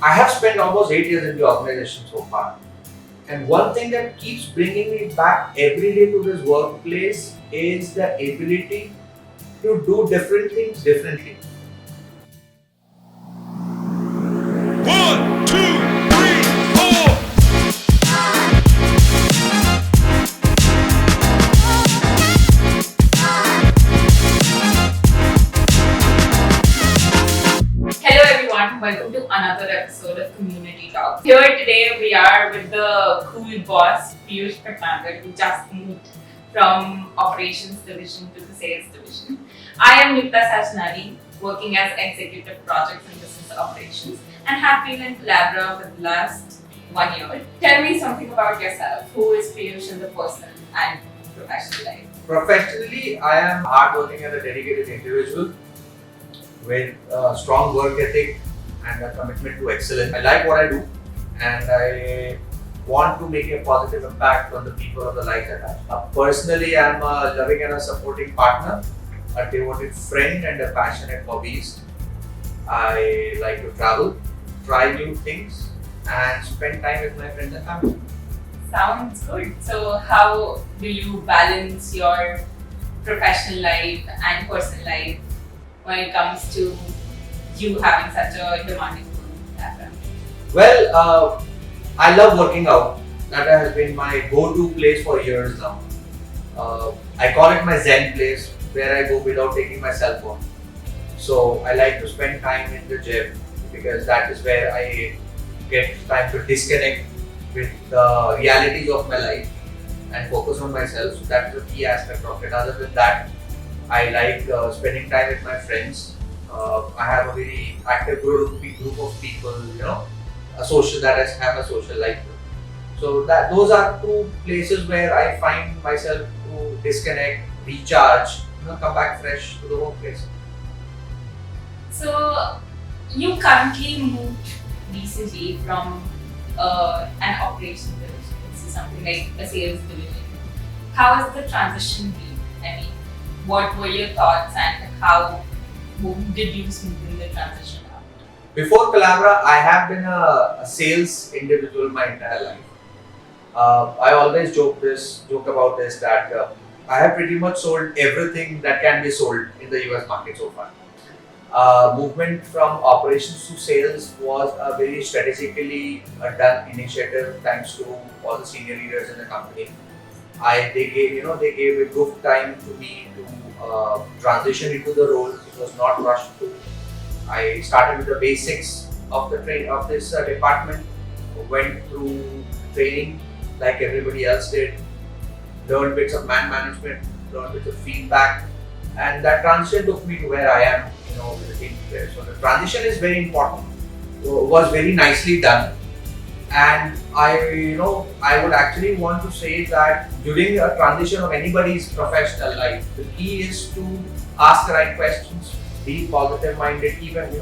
I have spent almost 8 years in the organization so far. And one thing that keeps bringing me back every day to this workplace is the ability to do different things differently. One, two, three, four. Hello everyone, welcome to another episode of Community Talk. Here today we are with the cool boss Piyush Bhatnagar, who just moved from operations division to the sales division. I am Nukta Sajnani, working as executive projects and business operations, and have been in Collabera for the last 1 year. Tell me something about yourself. Who is Piyush in the personal and professional life? Professionally, I am hardworking and a dedicated individual with a strong work ethic and a commitment to excellence. I like what I do and I want to make a positive impact on the people of the life that I have. Personally, I am a loving and a supporting partner, a devoted friend and a passionate hobbyist. I like to travel, try new things and spend time with my friends and family. Sounds good. So, how do you balance your professional life and personal life when it comes to you having such a demanding background? Well, I love working out. That has been my go-to place for years now. I call it my Zen place where I go without taking my cell phone. So I like to spend time in the gym because that is where I get time to disconnect with the realities of my life and focus on myself. So that is a key aspect of it. Other than that, I like spending time with my friends. I have a very active group of people, a social that I have a social life. So those are two places where I find myself to disconnect, recharge, come back fresh to the workplace. So, you currently moved recently from an operations division to something like a sales division. How has the transition been? I mean, what were your thoughts and how did you smoothen the transition out? Before Collabera, I have been a sales individual my entire life. I always joke about this that I have pretty much sold everything that can be sold in the US market so far. Movement from operations to sales was a very strategically done initiative thanks to all the senior leaders in the company. They gave a good time to me to transition into the role. It was not rushed through. I started with the basics of this department, went through training like everybody else did, learned bits of man management, learned bits of feedback, and that transition took me to where I am, with the team today. So the transition is very important. Was very nicely done. And I would actually want to say that during a transition of anybody's professional life, the key is to ask the right questions, be positive minded, keep an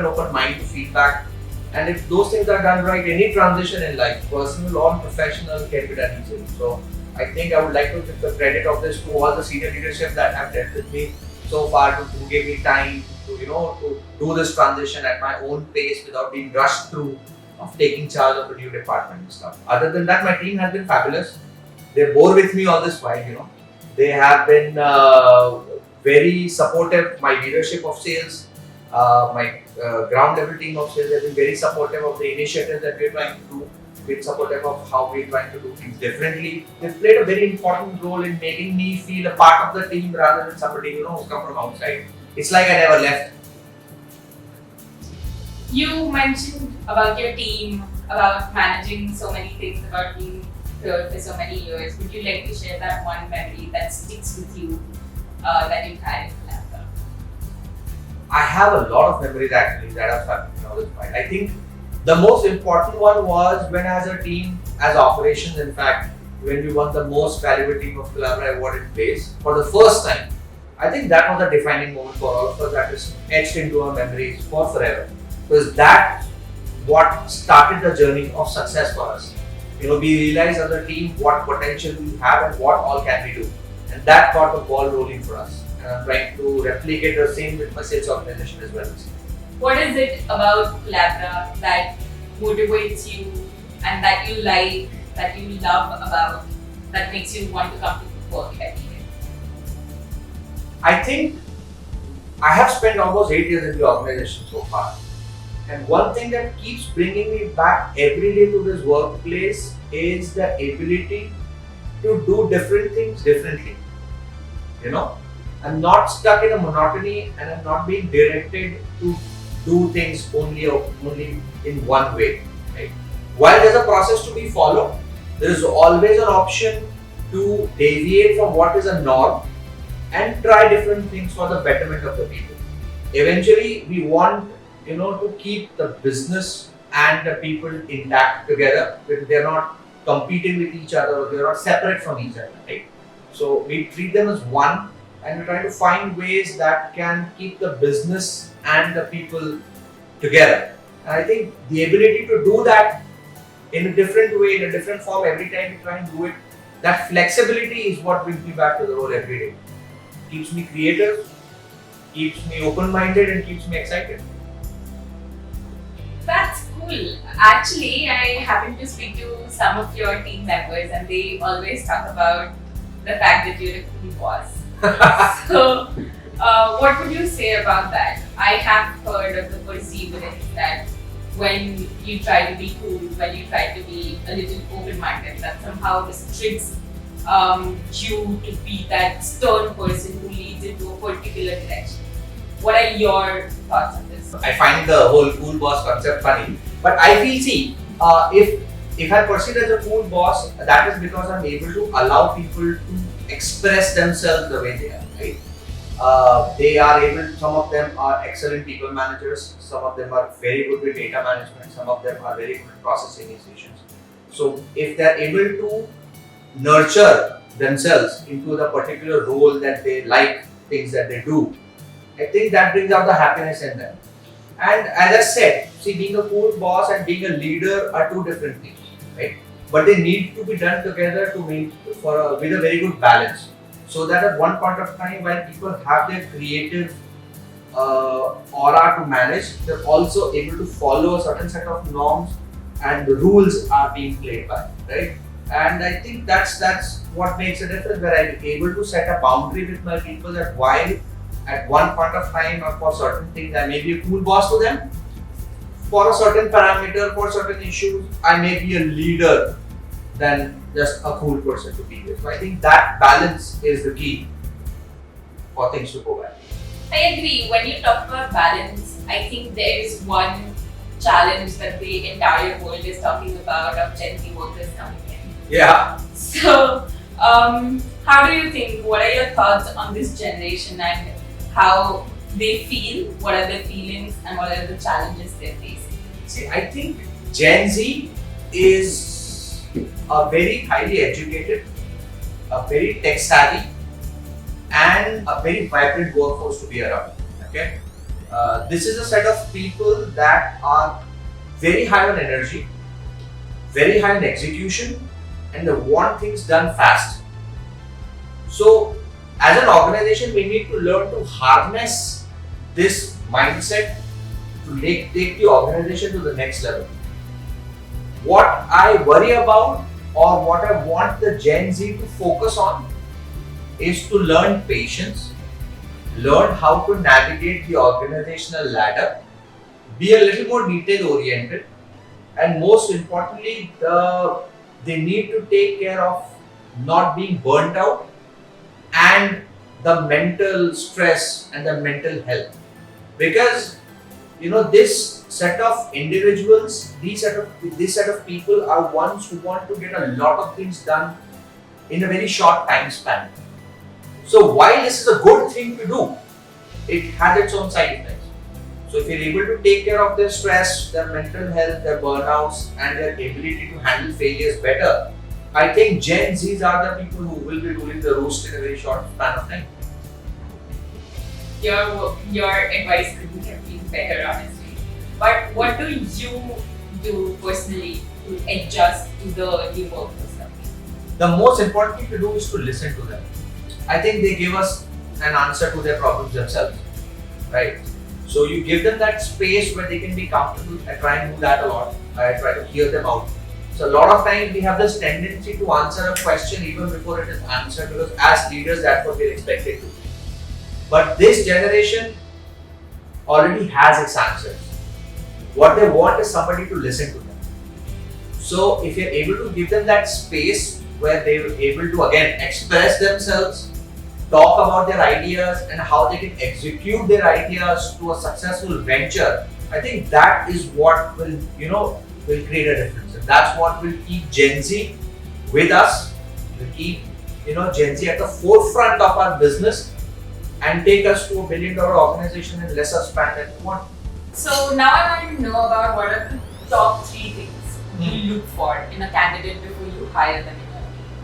open mind to feedback. And if those things are done right, any transition in life, personal or professional, can be done easily. So I think I would like to give the credit of this to all the senior leadership that have dealt with me so far, to give me time to do this transition at my own pace without being rushed through of taking charge of a new department and stuff. Other than that, my team has been fabulous. They bore with me all this while, They have been very supportive. My leadership of sales, my ground level team of sales has been very supportive of the initiatives that we're trying to do, been supportive of how we're trying to do things differently. They've played a very important role in making me feel a part of the team rather than somebody, who's come from outside. It's like I never left. You mentioned about your team, about managing so many things, about being here for so many years. Would you like to share that one memory that sticks with you that you've had in Collabera? I have a lot of memories actually that have stuck in all this point. I think the most important one was when as a team, as operations in fact, when we won the most valuable team of Collabera award in place for the first time. I think that was a defining moment for all of us that is etched into our memories for forever. Because that's what started the journey of success for us. We realized as a team what potential we have and what all can we do. And that got the ball rolling for us. And I'm trying to replicate the same with my sales organization as well. What is it about Collabera that motivates you and that you like, that you love about, that makes you want to come to work every day? I think I have spent almost 8 years in the organization so far. And one thing that keeps bringing me back every day to this workplace is the ability to do different things differently. You know, I'm not stuck in a monotony and I'm not being directed to do things only in one way. Right? While there's a process to be followed, there is always an option to deviate from what is a norm and try different things for the betterment of the people. Eventually, we want to keep the business and the people intact together. They're not competing with each other or they're not separate from each other, right? So we treat them as one and we try to find ways that can keep the business and the people together. And I think the ability to do that in a different way, in a different form every time we try and do it, that flexibility is what brings me back to the role every day. Keeps me creative, keeps me open-minded and keeps me excited. That's cool. Actually, I happen to speak to some of your team members and they always talk about the fact that you're a cool boss. So, what would you say about that? I have heard of the perceivance that when you try to be cool, when you try to be a little open-minded, that somehow restricts you to be that stern person who leads into a particular direction. What are your thoughts on this? I find the whole cool boss concept funny, but I feel, if I'm perceived as a cool boss, that is because I'm able to allow people to express themselves the way they are, right? They are able, some of them are excellent people managers, some of them are very good with data management, some of them are very good at processing decisions. So if they're able to nurture themselves into the particular role that they like, things that they do, I think that brings out the happiness in them. And as I said, see, being a cool boss and being a leader are two different things, right? But they need to be done together with a very good balance. So that at one point of time, when people have their creative aura to manage, they're also able to follow a certain set of norms and the rules are being played by, right? And I think that's what makes a difference, where I'm able to set a boundary with my people that while at one point of time or for certain things I may be a cool boss to them, for a certain parameter, for certain issues, I may be a leader than just a cool person to be with. So I think that balance is the key for things to go well. I agree. When you talk about balance, I think there is one challenge that the entire world is talking about of Gen Z workers coming in. Yeah. So, how do you think? What are your thoughts on this generation and how they feel? What are their feelings and what are the challenges they're facing? See, I think Gen Z is a very highly educated, a very tech savvy, and a very vibrant workforce to be around. Okay, this is a set of people that are very high on energy, very high on execution, and they want things done fast. So, as an organization, we need to learn to harness this mindset to take the organization to the next level. What I worry about or what I want the Gen Z to focus on is to learn patience, learn how to navigate the organizational ladder, be a little more detail oriented, and most importantly, they need to take care of not being burnt out and the mental stress and the mental health. Because this set of individuals, this set of people are ones who want to get a lot of things done in a very short time span. So while this is a good thing to do, it has its own side effects. So if you're able to take care of their stress, their mental health, their burnouts, and their ability to handle failures better, I think Gen Zs are the people who will be ruling the roost in a very short span of time. Your advice couldn't have been better, honestly. But what do you do personally to adjust to the new workforce coming? The most important thing to do is to listen to them. I think they give us an answer to their problems themselves, right? So you give them that space where they can be comfortable. I try and do that a lot. I try to hear them out. So a lot of times we have this tendency to answer a question even before it is answered, because as leaders that's what we're expected to. But this generation already has its answers. What they want is somebody to listen to them. So if you're able to give them that space where they're able to again express themselves, talk about their ideas and how they can execute their ideas to a successful venture, I think that is what will create a difference. And that's what will keep Gen Z with us, will keep Gen Z at the forefront of our business and take us to $1 billion organization in lesser span than we want. So now I want to know about what are the top 3 things you look for in a candidate before you hire them.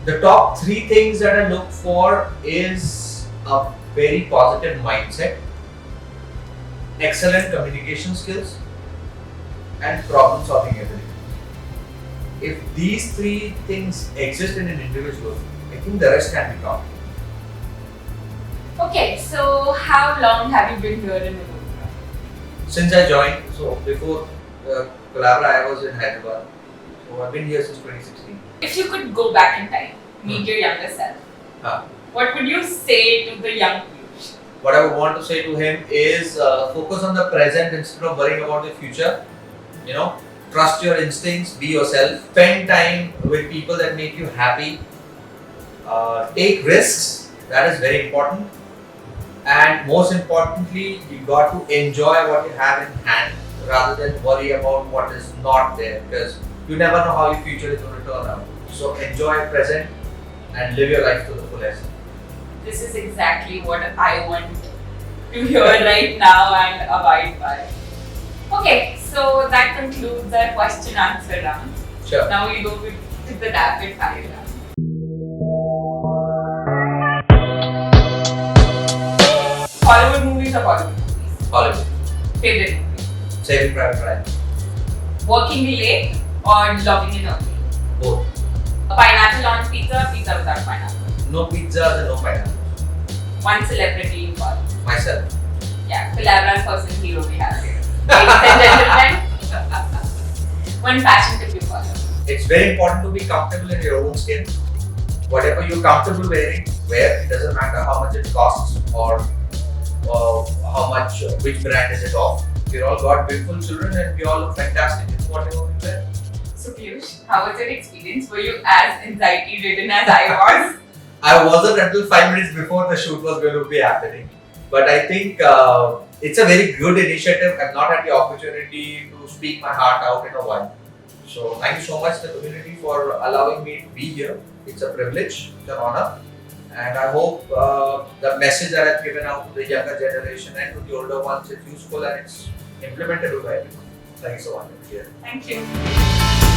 The top 3 things that I look for is a very positive mindset, excellent communication skills, and problem solving ability. If these 3 things exist in an individual, I think the rest can be taught. Okay, so how long have you been here in Illinois? Since I joined, so before Collabera, I was in Hyderabad. So I've been here since 2016. If you could go back in time, meet your younger self, what would you say to the young Piyush? What I would want to say to him is focus on the present instead of worrying about the future. Trust your instincts, be yourself, spend time with people that make you happy, take risks, that is very important. And most importantly, you got to enjoy what you have in hand rather than worry about what is not there, because you never know how your future is going to turn out. So enjoy present and live your life to the fullest. This is exactly what I want to hear right now and abide by. Okay, so that concludes our question answer round. Sure. Now we go to the rapid fire round. Hollywood movies or Bollywood movies? Hollywood. Favorite movie? Saving Private Ryan. Working late or logging in early? Both. Pineapple on pizza, pizza without pineapple. No pizzas and no pineapple. One celebrity you follow. Myself. Yeah, Collabera's personal hero we have here. Ladies and gentlemen. One fashion tip you follow. It's very important to be comfortable in your own skin. Whatever you're comfortable wearing, wear. It doesn't matter how much it costs or which brand is it of. We all got beautiful children and we all look fantastic in whatever we wear. So Piyush, how was your experience? Were you as anxiety ridden as I was? I wasn't until 5 minutes before the shoot was going to be happening. But I think it's a very good initiative. I've not had the opportunity to speak my heart out in a while. So thank you so much, the community, for allowing me to be here. It's a privilege, it's an honor. And I hope the message that I've given out to the younger generation and to the older ones is useful and it's implemented by everyone. Thank you so much. Thank you.